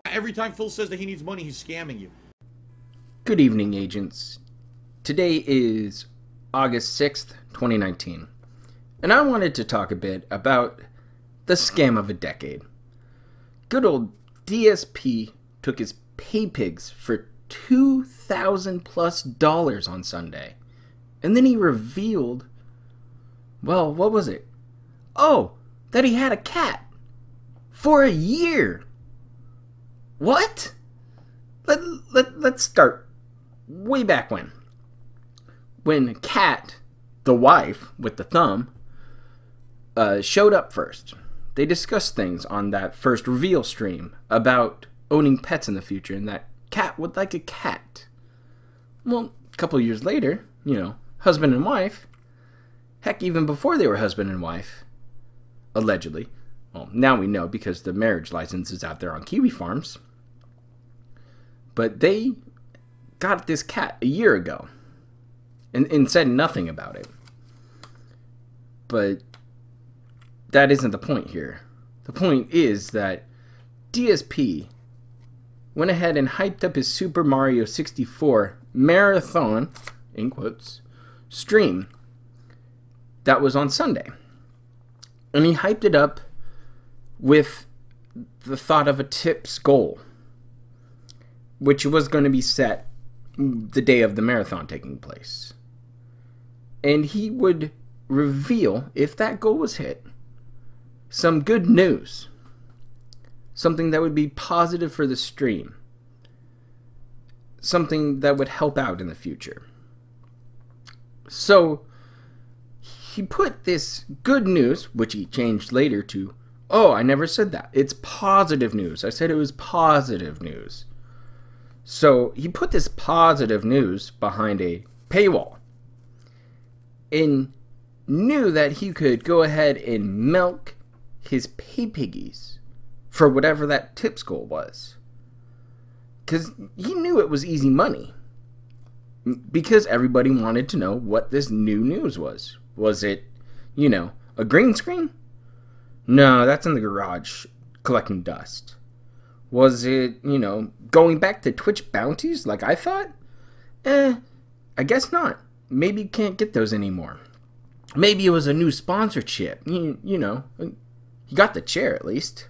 Every time Phil says that he needs money, he's scamming you. Good evening, agents. Today is August 6th, 2019, and I wanted to talk a bit about the scam of a decade. Good old DSP took his pay pigs for $2,000+ on Sunday, and then he revealed, well, what was it? Oh, that he had a cat for a year. What? Let's start way back when Kat, the wife with the thumb, showed up first. They discussed things on that first reveal stream about owning pets in the future and that Kat would like a cat. Well, a couple years later, husband and wife, heck, even before they were husband and wife, allegedly. Well, now we know because the marriage license is out there on Kiwi farms. But they got this cat a year ago and said nothing about it. But that isn't the point here. The point is that DSP went ahead and hyped up his Super Mario 64 marathon, in quotes, stream that was on Sunday. And he hyped it up with the thought of a tips goal, which was going to be set the day of the marathon taking place. And he would reveal, if that goal was hit, some good news. Something that would be positive for the stream. Something that would help out in the future. So, he put this good news, which he changed later to, oh, I never said that. It's positive news. I said it was positive news. So he put this positive news behind a paywall and knew that he could go ahead and milk his pay piggies for whatever that tips goal was. Because he knew it was easy money. Because everybody wanted to know what this new news was. Was it, a green screen? No, that's in the garage collecting dust. Was it, going back to Twitch bounties like I thought? I guess not. Maybe you can't get those anymore. Maybe it was a new sponsorship. You got the chair at least.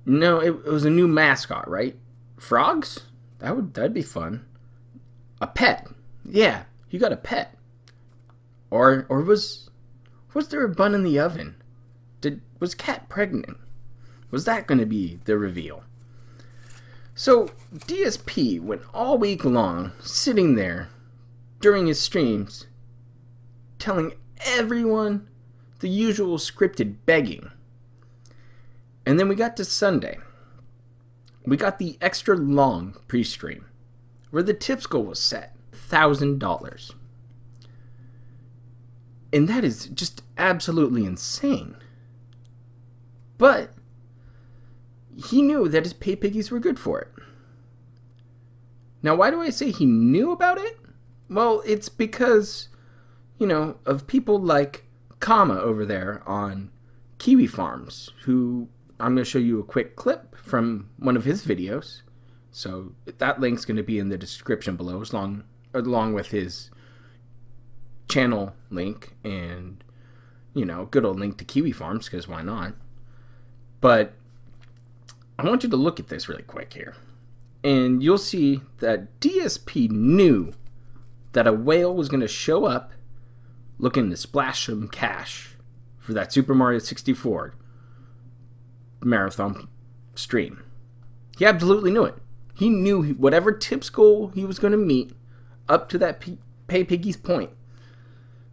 No, it was a new mascot, right? Frogs? That'd be fun. A pet. Yeah, you got a pet. Or was there a bun in the oven? Was Kat pregnant? Was that going to be the reveal? So DSP went all week long sitting there during his streams telling everyone the usual scripted begging. And then we got to Sunday. We got the extra long pre-stream where the tips goal was set, $1,000. And that is just absolutely insane. But he knew that his pay piggies were good for it. Now, why do I say he knew about it? Well, it's because, of people like Kama over there on Kiwi Farms, who I'm going to show you a quick clip from one of his videos. So that link's going to be in the description below, along with his channel link and, good old link to Kiwi Farms, because why not? But I want you to look at this really quick here. And you'll see that DSP knew that a whale was going to show up looking to splash some cash for that Super Mario 64 marathon stream. He absolutely knew it. He knew whatever tips goal he was going to meet up to that pay piggy's point,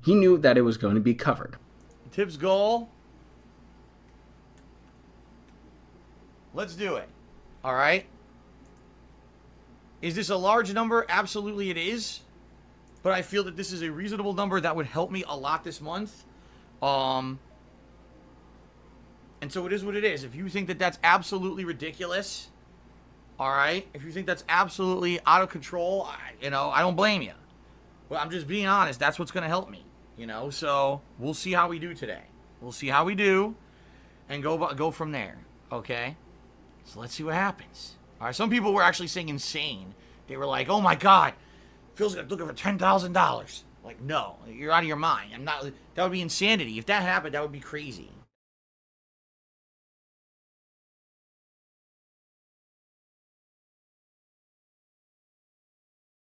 he knew that it was going to be covered. Tips goal. Let's do it. All right. Is this a large number? Absolutely it is. But I feel that this is a reasonable number that would help me a lot this month. And so it is what it is. If you think that that's absolutely ridiculous, all right? If you think that's absolutely out of control, I don't blame you. But I'm just being honest. That's what's going to help me, So we'll see how we do today. We'll see how we do and go from there. Okay? So let's see what happens. Alright, some people were actually saying insane. They were like, oh my god, Phil's looking for $10,000. Like, no, you're out of your mind. That would be insanity. If that happened, that would be crazy.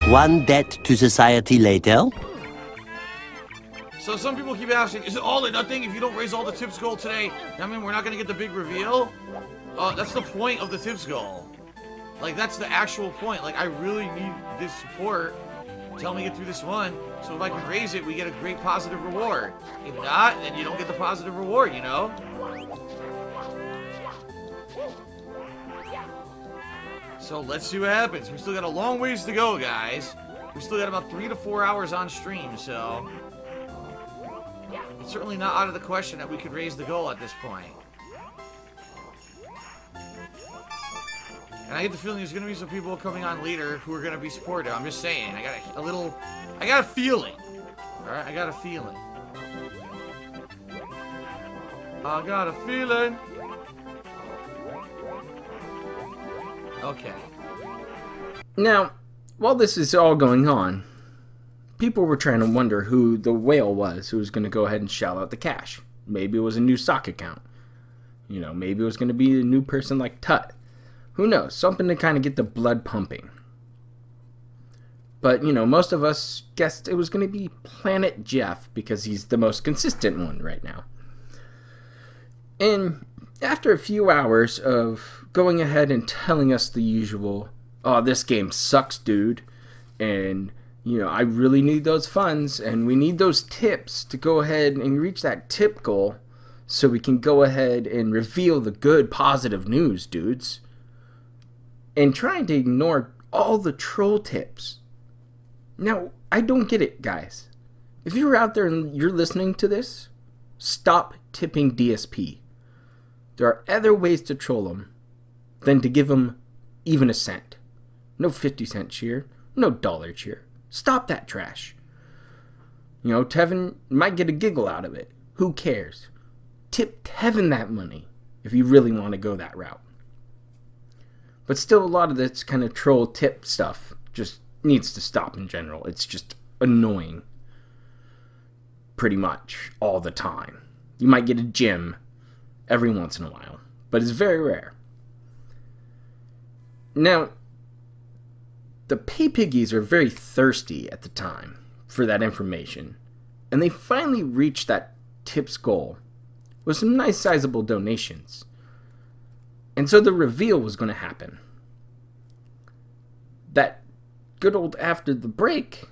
One debt to society later. So some people keep asking, is it all or nothing if you don't raise all the tips goal today? I mean, we're not going to get the big reveal? That's the point of the tips goal. Like, that's the actual point. Like, I really need this support to help me get through this one. So if I can raise it, we get a great positive reward. If not, then you don't get the positive reward, you know? So let's see what happens. We still got a long ways to go, guys. We still got about 3 to 4 hours on stream, so... it's certainly not out of the question that we could raise the goal at this point. And I get the feeling there's going to be some people coming on later who are going to be supportive. I'm just saying. I got a feeling. Alright, I got a feeling. I got a feeling. Okay. Now, while this is all going on, people were trying to wonder who the whale was who was going to go ahead and shell out the cash. Maybe it was a new sock account. You know, maybe it was going to be a new person like Tut. Who knows? Something to kind of get the blood pumping. But, you know, most of us guessed it was going to be Planet Jeff because he's the most consistent one right now. And after a few hours of going ahead and telling us the usual, oh, this game sucks, dude, and, you know, I really need those funds, and we need those tips to go ahead and reach that tip goal so we can go ahead and reveal the good, positive news, dudes. And trying to ignore all the troll tips. Now, I don't get it, guys. If you're out there and you're listening to this, stop tipping DSP. There are other ways to troll them than to give them even a cent. No 50-cent cheer, no dollar cheer. Stop that trash. You know, Tevin might get a giggle out of it. Who cares? Tip Tevin that money if you really want to go that route. But still, a lot of this kind of troll tip stuff just needs to stop in general. It's just annoying. Pretty much all the time. You might get a gem every once in a while, but it's very rare. Now, the pay piggies are very thirsty at the time for that information, and they finally reached that tips goal with some nice sizable donations. And so the reveal was going to happen. That good old after the break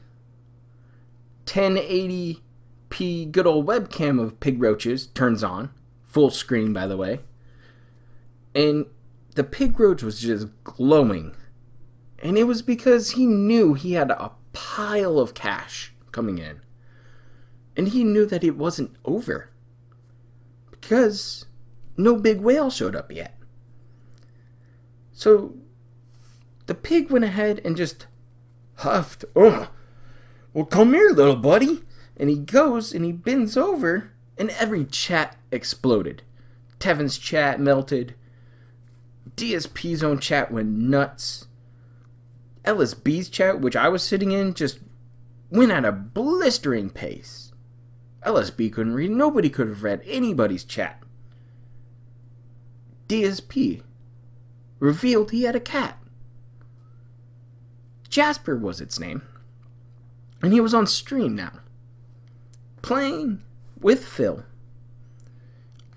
1080p good old webcam of Pig Roaches turns on. Full screen, by the way. And the Pig Roach was just glowing. And it was because he knew he had a pile of cash coming in. And he knew that it wasn't over. Because no big whale showed up yet. So the pig went ahead and just huffed. Oh, well, come here, little buddy. And he goes and he bends over, and every chat exploded. Tevin's chat melted. DSP's own chat went nuts. LSB's chat, which I was sitting in, just went at a blistering pace. LSB couldn't read. Nobody could have read anybody's chat. DSP revealed he had a cat. Jasper was its name. And he was on stream now, playing with Phil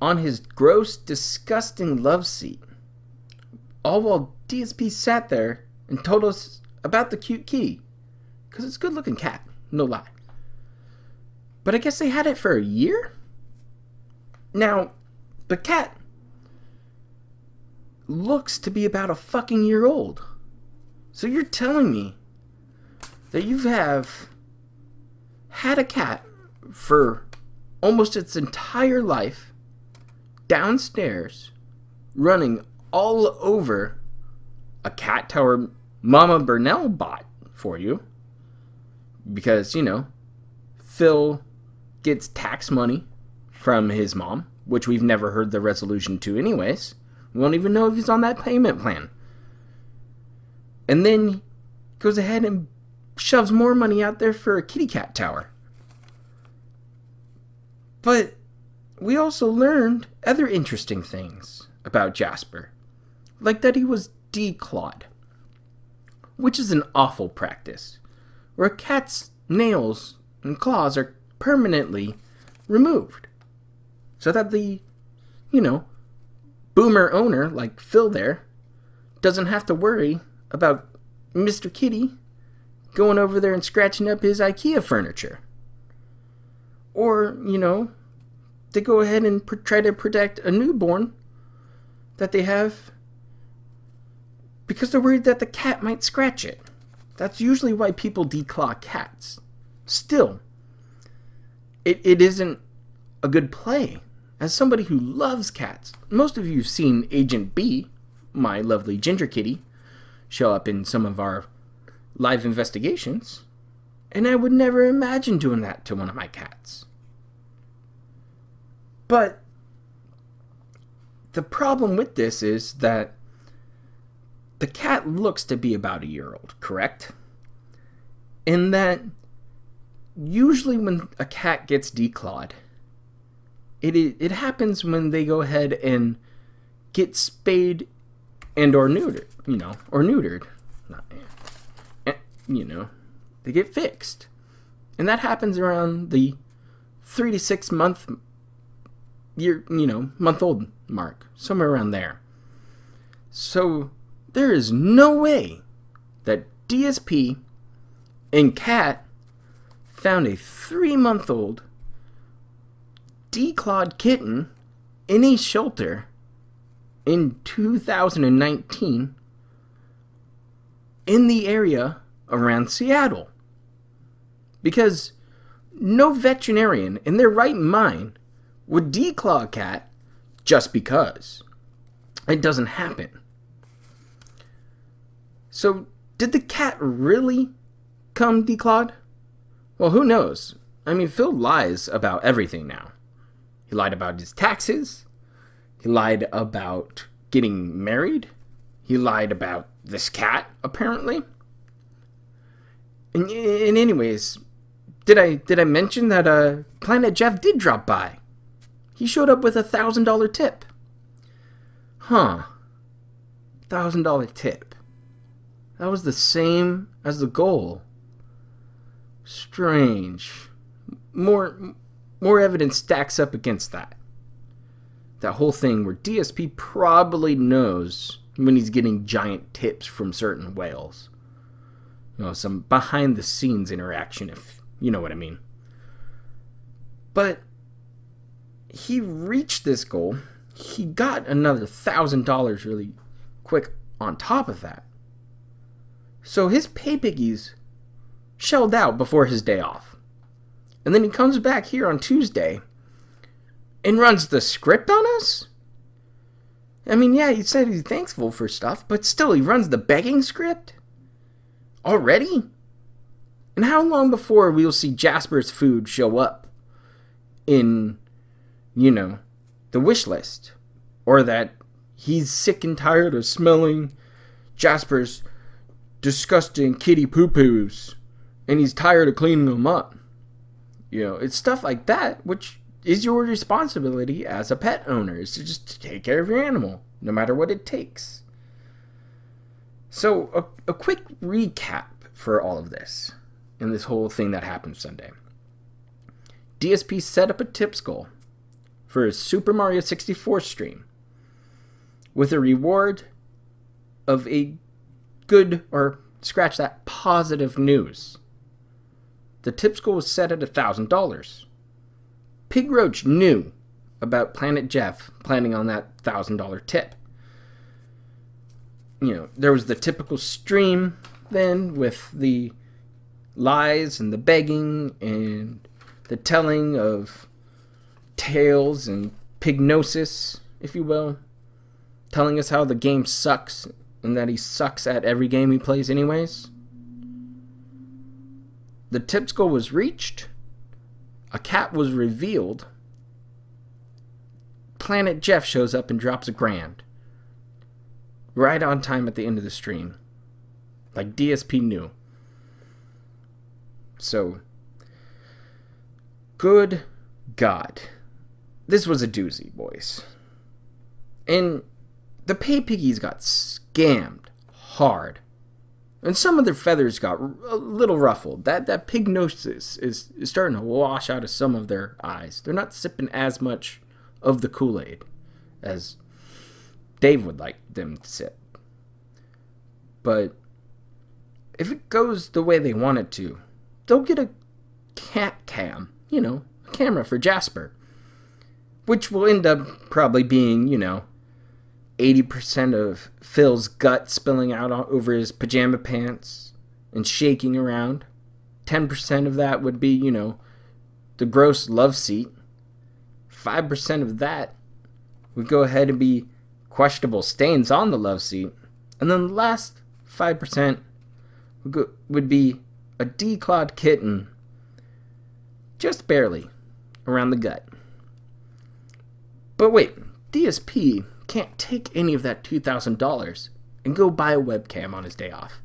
on his gross, disgusting love seat. All while DSP sat there and told us about the cute kitty. Because it's a good looking cat, no lie. But I guess they had it for a year? Now, the cat looks to be about a fucking year old. So you're telling me that you have had a cat for almost its entire life downstairs running all over a cat tower Mama Burnell bought for you because, you know, Phil gets tax money from his mom, which we've never heard the resolution to anyways. We won't even know if he's on that payment plan. And then goes ahead and shoves more money out there for a kitty cat tower. But we also learned other interesting things about Jasper, like that he was declawed, which is an awful practice, where a cat's nails and claws are permanently removed, so that the, boomer owner, like Phil there, doesn't have to worry about Mr. Kitty going over there and scratching up his IKEA furniture. Or, they go ahead and try to protect a newborn that they have because they're worried that the cat might scratch it. That's usually why people declaw cats. Still, it isn't a good play. As somebody who loves cats, most of you have seen Agent B, my lovely ginger kitty, show up in some of our live investigations, and I would never imagine doing that to one of my cats. But the problem with this is that the cat looks to be about a year old, correct? And that usually when a cat gets declawed, it happens when they go ahead and get spayed and or neutered, they get fixed. And that happens around the 3 to 6 month old mark, somewhere around there. So there is no way that DSP and Cat found a 3-month-old declawed kitten in a shelter in 2019 in the area around Seattle. Because no veterinarian in their right mind would declaw a cat just because. It doesn't happen. So, did the cat really come declawed? Well, who knows? I mean, Phil lies about everything now. He lied about his taxes. He lied about getting married. He lied about this cat, apparently. And anyways, did I mention that Planet Jeff did drop by? He showed up with a $1,000 tip. Huh. $1,000 tip. That was the same as the goal. Strange. More evidence stacks up against that. That whole thing where DSP probably knows when he's getting giant tips from certain whales. Some behind the scenes interaction, if you know what I mean. But he reached this goal. He got another $1,000 really quick on top of that. So his pay piggies shelled out before his day off. And then he comes back here on Tuesday and runs the script on us? I mean, yeah, he said he's thankful for stuff, but still, he runs the begging script? Already? And how long before we'll see Jasper's food show up in, the wish list? Or that he's sick and tired of smelling Jasper's disgusting kitty poo-poos and he's tired of cleaning them up. It's stuff like that, which is your responsibility as a pet owner, is to just take care of your animal, no matter what it takes. So, a quick recap for all of this, and this whole thing that happened Sunday. DSP set up a tips goal for his Super Mario 64 stream, with a reward of a good, or scratch that, positive news. The tips goal was set at $1,000. Pig Roach knew about Planet Jeff planning on that $1,000 tip. There was the typical stream then with the lies and the begging and the telling of tales and pignosis, if you will, telling us how the game sucks and that he sucks at every game he plays anyways. The tips goal was reached. A cat was revealed. Planet Jeff shows up and drops $1,000. right on time at the end of the stream. Like DSP knew. So, good God. This was a doozy, boys. And the pay piggies got scammed hard. And some of their feathers got a little ruffled. That pignosis is starting to wash out of some of their eyes. They're not sipping as much of the Kool-Aid as Dave would like them to sip. But if it goes the way they want it to, they'll get a cat cam, a camera for Jasper. Which will end up probably being, 80% of Phil's gut spilling out over his pajama pants and shaking around. 10% of that would be, the gross love seat. 5% of that would go ahead and be questionable stains on the love seat. And then the last 5% would be a declawed kitten, just barely, around the gut. But wait, DSP can't take any of that $2,000 and go buy a webcam on his day off.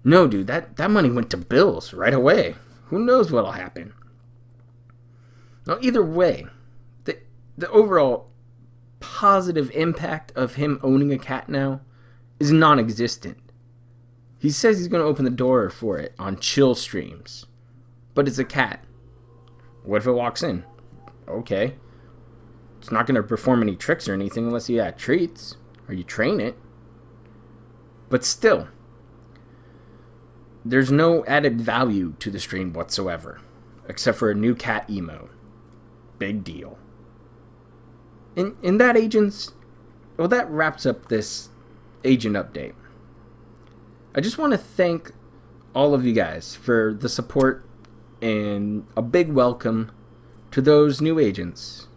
No, dude, that money went to bills right away. Who knows what'll happen? Now, either way, the overall positive impact of him owning a cat now is non-existent. He says he's going to open the door for it on chill streams. But it's a cat. What if it walks in? Okay. It's not going to perform any tricks or anything unless you add treats or you train it. But still, there's no added value to the stream whatsoever, except for a new cat emo. Big deal. In that, agents, well, that wraps up this agent update. I just want to thank all of you guys for the support and a big welcome to those new agents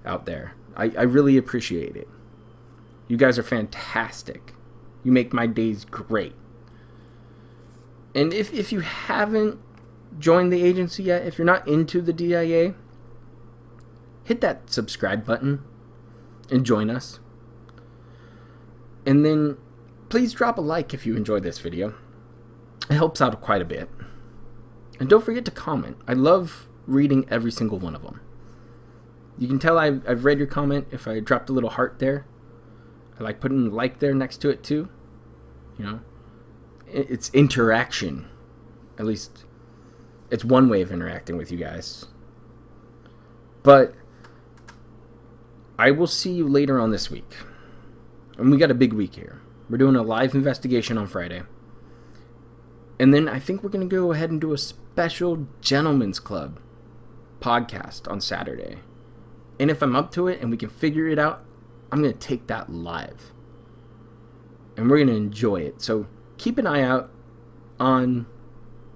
out there. I really appreciate it. You guys are fantastic. You make my days great. And if you haven't joined the agency yet, if you're not into the DIA, hit that subscribe button and join us. And then please drop a like if you enjoyed this video. It helps out quite a bit. And don't forget to comment. I love reading every single one of them. You can tell I've read your comment if I dropped a little heart there. I like putting a like there next to it too. It's interaction. At least it's one way of interacting with you guys. But I will see you later on this week. And we got a big week here. We're doing a live investigation on Friday. And then I think we're going to go ahead and do a special Gentleman's Club podcast on Saturday. And if I'm up to it and we can figure it out, I'm going to take that live. And we're going to enjoy it. So keep an eye out on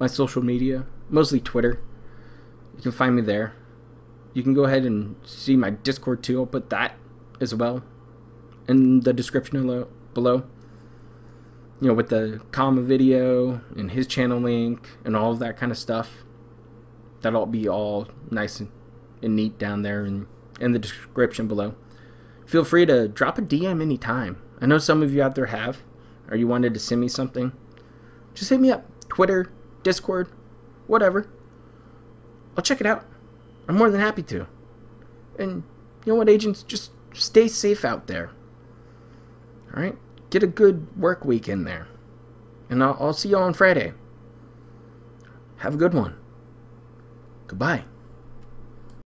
my social media, mostly Twitter. You can find me there. You can go ahead and see my Discord too. I'll put that as well in the description below. With the comma video and his channel link and all of that kind of stuff. That'll be all nice and neat down there in the description below. Feel free to drop a DM anytime. I know some of you out there have, or you wanted to send me something. Just hit me up. Twitter, Discord, whatever. I'll check it out. I'm more than happy to. And you know what, agents? Just stay safe out there. Alright? Get a good work week in there. And I'll see you on Friday. Have a good one. Goodbye.